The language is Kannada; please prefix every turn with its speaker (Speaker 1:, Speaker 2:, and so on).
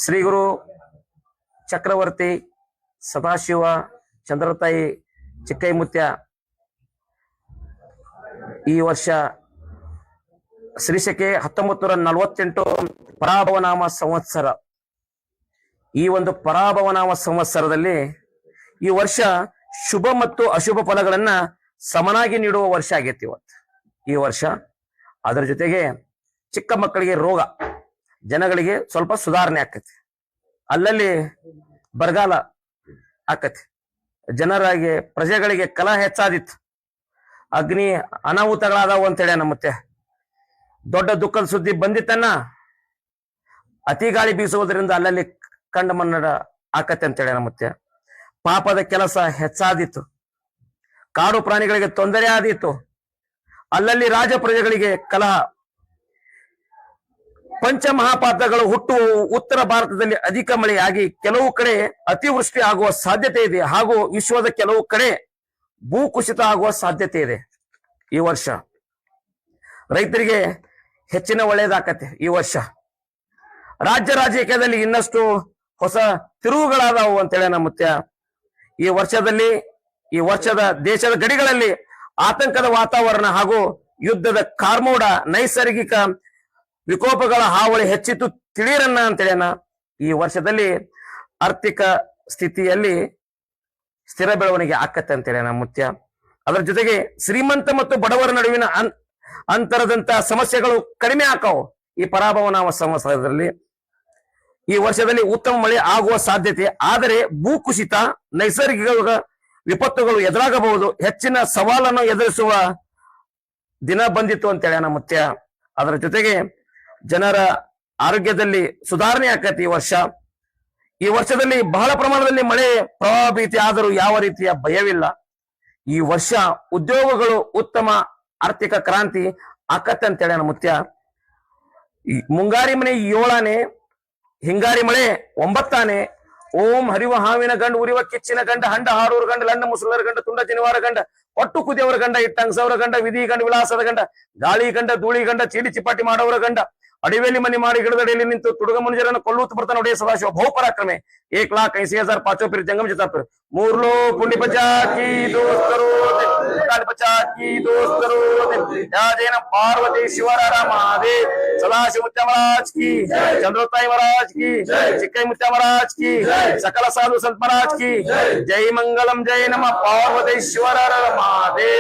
Speaker 1: ಶ್ರೀ ಗುರು ಚಕ್ರವರ್ತಿ ಸದಾಶಿವ ಚಂದ್ರತಾಯಿ ಚಿಕ್ಕೈಮುತ್ಯ ಈ ವರ್ಷ ಶ್ರೀಶಕೆ 1948 ಪರಾಭವನಾಮ ಸಂವತ್ಸರ. ಈ ಒಂದು ಪರಾಭವನಾಮ ಸಂವತ್ಸರದಲ್ಲಿ ಈ ವರ್ಷ ಶುಭ ಮತ್ತು ಅಶುಭ ಫಲಗಳನ್ನ ಸಮನಾಗಿ ನೀಡುವ ವರ್ಷ ಆಗೈತಿ ಇವತ್ತು ಈ ವರ್ಷ. ಅದರ ಜೊತೆಗೆ ಚಿಕ್ಕ ಮಕ್ಕಳಿಗೆ ರೋಗ, ಜನಗಳಿಗೆ ಸ್ವಲ್ಪ ಸುಧಾರಣೆ ಆಕತಿ, ಅಲ್ಲಲ್ಲಿ ಬರಗಾಲ ಆಕತಿ, ಜನರಾಗಿ ಪ್ರಜೆಗಳಿಗೆ ಕಲಹ ಹೆಚ್ಚಾದಿತ್ತು, ಅಗ್ನಿ ಅನಾಹುತಗಳಾದವು ಅಂತೇಳಿ ನಮ್ಮತ್ತೆ ದೊಡ್ಡ ದುಃಖದ ಸುದ್ದಿ ಬಂದಿತ್ತನ್ನ. ಅತಿ ಗಾಳಿ ಬೀಸುವುದರಿಂದ ಅಲ್ಲಲ್ಲಿ ಕಂಡ ಮನ್ನಡ ಆಕತೆ ಅಂತೇಳಿ ನಮ್ಮತ್ತೆ. ಪಾಪದ ಕೆಲಸ ಹೆಚ್ಚಾದಿತ್ತು, ಕಾಡು ಪ್ರಾಣಿಗಳಿಗೆ ತೊಂದರೆ ಆದಿತ್ತು, ಅಲ್ಲಲ್ಲಿ ರಾಜ ಪ್ರಜೆಗಳಿಗೆ ಕಲಹ. ಪಂಚಮಹಾಪಾತಗಳು ಹುಟ್ಟುವ ಉತ್ತರ ಭಾರತದಲ್ಲಿ ಅಧಿಕ ಮಳೆಯಾಗಿ ಕೆಲವು ಕಡೆ ಅತಿವೃಷ್ಟಿ ಆಗುವ ಸಾಧ್ಯತೆ ಇದೆ, ಹಾಗೂ ವಿಶ್ವದ ಕೆಲವು ಕಡೆ ಭೂಕುಸಿತ ಆಗುವ ಸಾಧ್ಯತೆ ಇದೆ. ಈ ವರ್ಷ ರೈತರಿಗೆ ಹೆಚ್ಚಿನ ಒಳ್ಳೆಯದಾಕತೆ. ಈ ವರ್ಷ ರಾಜ್ಯ ರಾಜಕೀಯದಲ್ಲಿ ಇನ್ನಷ್ಟು ಹೊಸ ತಿರುವುಗಳಾದವು ಅಂತೇಳಿ ನಮ್ಮತ್ಯ. ಈ ವರ್ಷದ ದೇಶದ ಗಡಿಗಳಲ್ಲಿ ಆತಂಕದ ವಾತಾವರಣ ಹಾಗೂ ಯುದ್ಧದ ಕಾರ್ಮೋಡ, ನೈಸರ್ಗಿಕ ವಿಕೋಪಗಳ ಹಾವಳಿ ಹೆಚ್ಚಿತು ತಿಳಿಯರನ್ನ ಅಂತೇಳಿನ. ಈ ವರ್ಷದಲ್ಲಿ ಆರ್ಥಿಕ ಸ್ಥಿತಿಯಲ್ಲಿ ಸ್ಥಿರ ಬೆಳವಣಿಗೆ ಆಕತ್ತೆ ಅಂತೇಳಿ ನಮ್ಮ ಮುತ್ಯ. ಅದರ ಜೊತೆಗೆ ಶ್ರೀಮಂತ ಮತ್ತು ಬಡವರ ನಡುವಿನ ಅಂತರದಂತ ಸಮಸ್ಯೆಗಳು ಕಡಿಮೆ ಆಕಾವು. ಈ ಪರಾಭವನಾಮ ಸಂವತ್ಸರದಲ್ಲಿ ಈ ವರ್ಷದಲ್ಲಿ ಉತ್ತಮ ಮಳೆ ಆಗುವ ಸಾಧ್ಯತೆ, ಆದರೆ ಭೂಕುಸಿತ, ನೈಸರ್ಗಿಕ ವಿಪತ್ತುಗಳು ಎದುರಾಗಬಹುದು. ಹೆಚ್ಚಿನ ಸವಾಲನ್ನು ಎದುರಿಸುವ ದಿನ ಬಂದಿತ್ತು ಅಂತೇಳಿ ನಮ್ಮ ಮುತ್ಯ. ಅದರ ಜೊತೆಗೆ ಜನರ ಆರೋಗ್ಯದಲ್ಲಿ ಸುಧಾರಣೆ ಆಕತಿ ಈ ವರ್ಷ. ಈ ವರ್ಷದಲ್ಲಿ ಬಹಳ ಪ್ರಮಾಣದಲ್ಲಿ ಮಳೆ ಪ್ರವಾಹ ಭೀತಿ ಆದರೂ ಯಾವ ರೀತಿಯ ಭಯವಿಲ್ಲ. ಈ ವರ್ಷ ಉದ್ಯೋಗಗಳು ಉತ್ತಮ ಆರ್ಥಿಕ ಕ್ರಾಂತಿ ಆಕತ್ತೆ ಅಂತೇಳಿ ನಮ್ಮ ಮುತ್ಯ. ಮುಂಗಾರಿ ಮನೆ 7ಆನೆ, ಹಿಂಗಾರಿ ಮಳೆ 9ಆನೆ. ಓಂ ಹರಿವ ಹಾವಿನ ಗಂಡ, ಉರಿವ ಕಿಚ್ಚಿನ ಗಂಡ, ಹಂಡ ಹಾರೂರ ಗಂಡ, ಲಂಡ ಮುಸುಲರ ಗಂಡ, ತುಂಡ ಜನಿವಾರ ಗಂಡ, ಒಟ್ಟು ಕುದಿಯವರ ಗಂಡ, ಇಟ್ಟಂಗಸವರ ಗಂಡ, ವಿಧಿ ಗಂಡ, ವಿಳಾಸದ ಗಂಡ, ಗಾಳಿ ಗಂಡ, ಧೂಳಿ ಗಂಡ, ಚೀಡಿ ಚಿಪಾಟಿ ಮಾಡೋವರ ಗಂಡ, ಅಡಿವೇಲಿ ಮನಿ ಮಾಡಿ ಗಿಡದಡಿಯಲ್ಲಿ ನಿಂತು ತುಡುಗ ಮನುಜರನ್ನು ಕೊಲ್ಲುತ್ತ ಬರ್ತಾನೆ ಒಡೆಯ ಸದಾಶಿವ ಬಹುಪರಾಕ್ರಮೆ. 1,80,000 ಪಾಚೋ ಪಿರ್ ಜಂಗಮ ಜತಾಪಿರ್ ಮೂರ್ಲೋ ಪುಂಡಿ ಬಚಾಕಿ ದೋಸ್ತರು ಬಚಾಕಿ ದೋಸ್ತರು ಯಾಜೇನ ಪಾರ್ವತಿ ಶಿವರ ರಾಮಾದೇ ಸದಾಶಿವ ಮುತ್ಯ ಮಹಾರಾಜ್ ಕಿ, ಚಂದ್ರೋತಾಯಿ ಮಹಾರಾಜ್ ಕಿ, ಚಿಕ್ಕೈ ಮುತ್ಯ ಮಹಾರಾಜ್ ಕಿ, ಸಕಲ ಸಾಧು ಸಂತ ಮಹಾರಾಜ್ ಕಿ ಜೈ. ಮಂಗಲಂ ಜೈ ನಮ ಪಾರ್ವತಿ ಶಿವರ ರಾಮಾದೇ.